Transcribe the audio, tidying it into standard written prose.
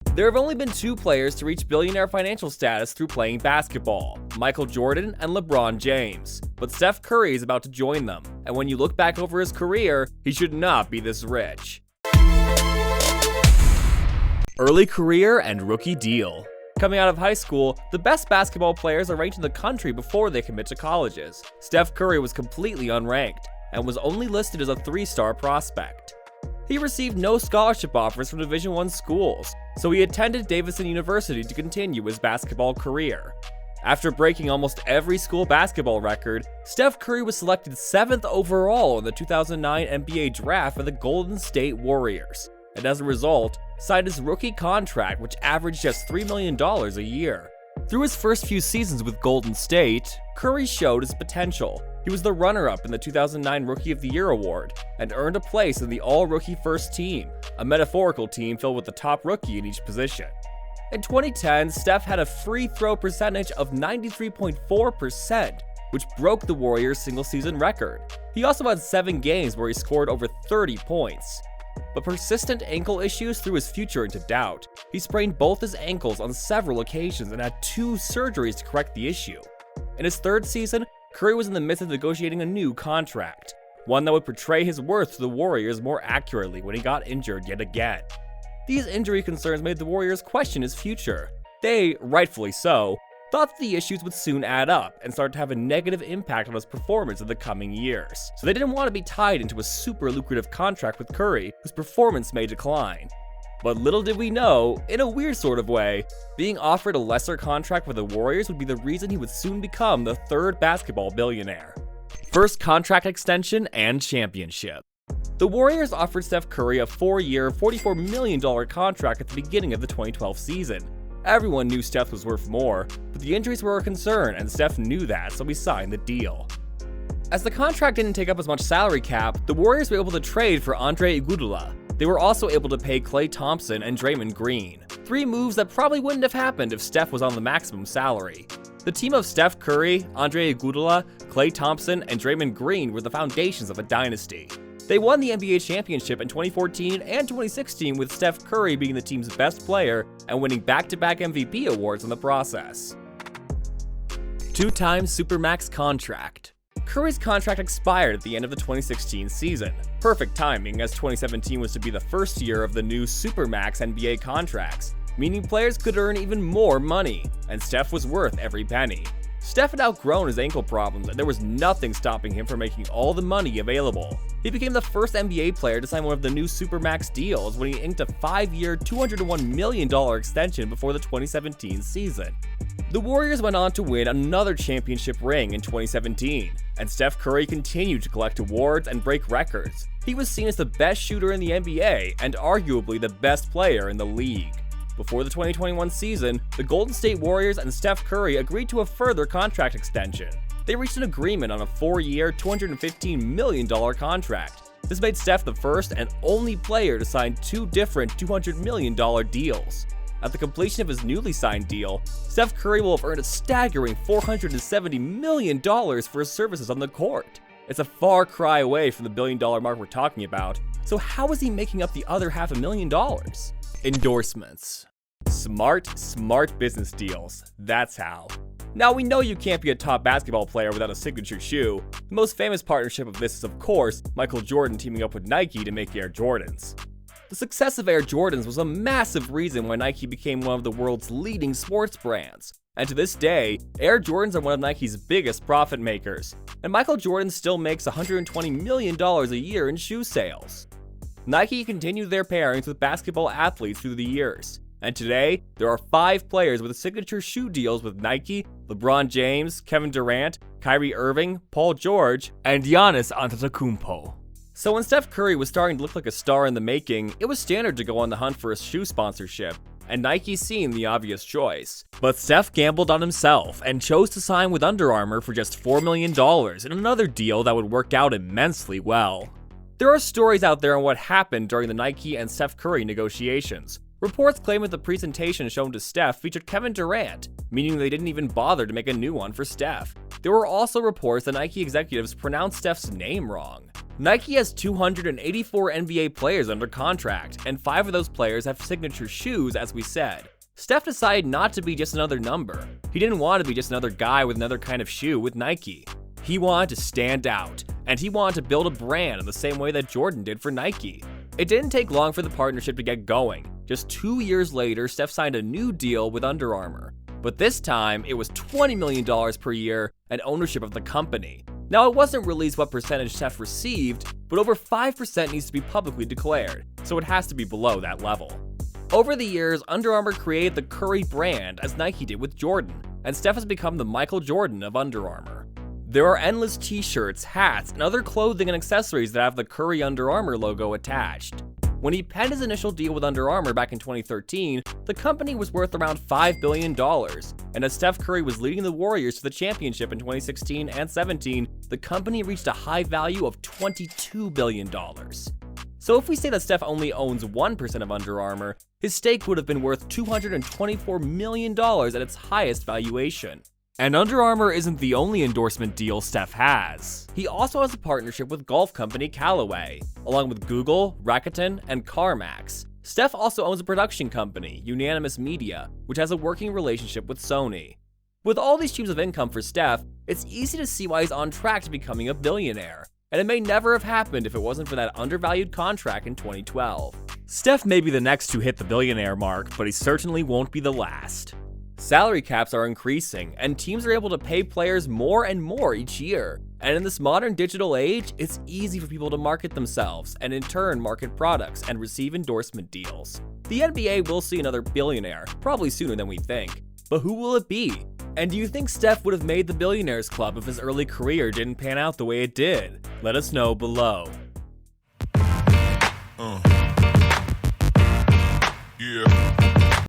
There have only been two players to reach billionaire financial status through playing basketball, Michael Jordan and LeBron James. But Steph Curry is about to join them, and when you look back over his career, he should not be this rich. Early career and rookie deal. Coming out of high school, the best basketball players are ranked in the country before they commit to colleges. Steph Curry was completely unranked, and was only listed as a 3-star prospect. He received no scholarship offers from Division I schools, so he attended Davidson University to continue his basketball career. After breaking almost every school basketball record, Steph Curry was selected 7th overall in the 2009 NBA draft by the Golden State Warriors, and as a result, signed his rookie contract, which averaged just $3 million a year. Through his first few seasons with Golden State, Curry showed his potential. He was the runner-up in the 2009 Rookie of the Year award, and earned a place in the All-Rookie First Team, a metaphorical team filled with the top rookie in each position. In 2010, Steph had a free throw percentage of 93.4%, which broke the Warriors' single-season record. He also had 7 games where he scored over 30 points. But persistent ankle issues threw his future into doubt. He sprained both his ankles on several occasions and had 2 surgeries to correct the issue. In his 3rd season, Curry was in the midst of negotiating a new contract, one that would portray his worth to the Warriors more accurately when he got injured yet again. These injury concerns made the Warriors question his future. They, rightfully so, thought that the issues would soon add up and start to have a negative impact on his performance in the coming years. So they didn't want to be tied into a super lucrative contract with Curry, whose performance may decline. But little did we know, in a weird sort of way, being offered a lesser contract with the Warriors would be the reason he would soon become the 3rd basketball billionaire. First contract extension and championship. The Warriors offered Steph Curry a 4-year, $44 million contract at the beginning of the 2012 season. Everyone knew Steph was worth more, but the injuries were a concern and Steph knew that, so he signed the deal. As the contract didn't take up as much salary cap, the Warriors were able to trade for Andre Iguodala. They were also able to pay Klay Thompson and Draymond Green, 3 moves that probably wouldn't have happened if Steph was on the maximum salary. The team of Steph Curry, Andre Iguodala, Klay Thompson, and Draymond Green were the foundations of a dynasty. They won the NBA championship in 2014 and 2016 with Steph Curry being the team's best player and winning back-to-back MVP awards in the process. 2-time Supermax contract. Curry's contract expired at the end of the 2016 season. Perfect timing, as 2017 was to be the first year of the new Supermax NBA contracts, meaning players could earn even more money, and Steph was worth every penny. Steph had outgrown his ankle problems, and there was nothing stopping him from making all the money available. He became the first NBA player to sign one of the new Supermax deals when he inked a 5-year, $201 million extension before the 2017 season. The Warriors went on to win another championship ring in 2017, and Steph Curry continued to collect awards and break records. He was seen as the best shooter in the NBA and arguably the best player in the league. Before the 2021 season, the Golden State Warriors and Steph Curry agreed to a further contract extension. They reached an agreement on a 4-year, $215 million contract. This made Steph the first and only player to sign 2 different $200 million deals. At the completion of his newly signed deal, Steph Curry will have earned a staggering $470 million for his services on the court. It's a far cry away from the $1 billion mark we're talking about, so how is he making up the other $500,000? Endorsements. Smart business deals. That's how. Now, we know you can't be a top basketball player without a signature shoe. The most famous partnership of this is, of course, Michael Jordan teaming up with Nike to make Air Jordans. The success of Air Jordans was a massive reason why Nike became one of the world's leading sports brands. And to this day, Air Jordans are one of Nike's biggest profit makers. And Michael Jordan still makes $120 million a year in shoe sales. Nike continued their pairings with basketball athletes through the years. And today, there are 5 players with signature shoe deals with Nike, LeBron James, Kevin Durant, Kyrie Irving, Paul George, and Giannis Antetokounmpo. So when Steph Curry was starting to look like a star in the making, it was standard to go on the hunt for a shoe sponsorship, and Nike seemed the obvious choice. But Steph gambled on himself and chose to sign with Under Armour for just $4 million in another deal that would work out immensely well. There are stories out there on what happened during the Nike and Steph Curry negotiations. Reports claim that the presentation shown to Steph featured Kevin Durant, meaning they didn't even bother to make a new one for Steph. There were also reports that Nike executives pronounced Steph's name wrong. Nike has 284 NBA players under contract, and 5 of those players have signature shoes, as we said. Steph decided not to be just another number. He didn't want to be just another guy with another kind of shoe with Nike. He wanted to stand out, and he wanted to build a brand in the same way that Jordan did for Nike. It didn't take long for the partnership to get going. Just 2 years later, Steph signed a new deal with Under Armour. But this time, it was $20 million per year and ownership of the company. Now, it wasn't released what percentage Steph received, but over 5% needs to be publicly declared, so it has to be below that level. Over the years, Under Armour created the Curry brand as Nike did with Jordan, and Steph has become the Michael Jordan of Under Armour. There are endless t-shirts, hats, and other clothing and accessories that have the Curry Under Armour logo attached. When he penned his initial deal with Under Armour back in 2013, the company was worth around $5 billion, and as Steph Curry was leading the Warriors to the championship in 2016 and 17, the company reached a high value of $22 billion. So if we say that Steph only owns 1% of Under Armour, his stake would have been worth $224 million at its highest valuation. And Under Armour isn't the only endorsement deal Steph has. He also has a partnership with golf company Callaway, along with Google, Rakuten, and CarMax. Steph also owns a production company, Unanimous Media, which has a working relationship with Sony. With all these streams of income for Steph, it's easy to see why he's on track to becoming a billionaire. And it may never have happened if it wasn't for that undervalued contract in 2012. Steph may be the next to hit the billionaire mark, but he certainly won't be the last. Salary caps are increasing, and teams are able to pay players more and more each year. And in this modern digital age, it's easy for people to market themselves, and in turn market products and receive endorsement deals. The NBA will see another billionaire, probably sooner than we think. But who will it be? And do you think Steph would have made the Billionaires Club if his early career didn't pan out the way it did? Let us know below.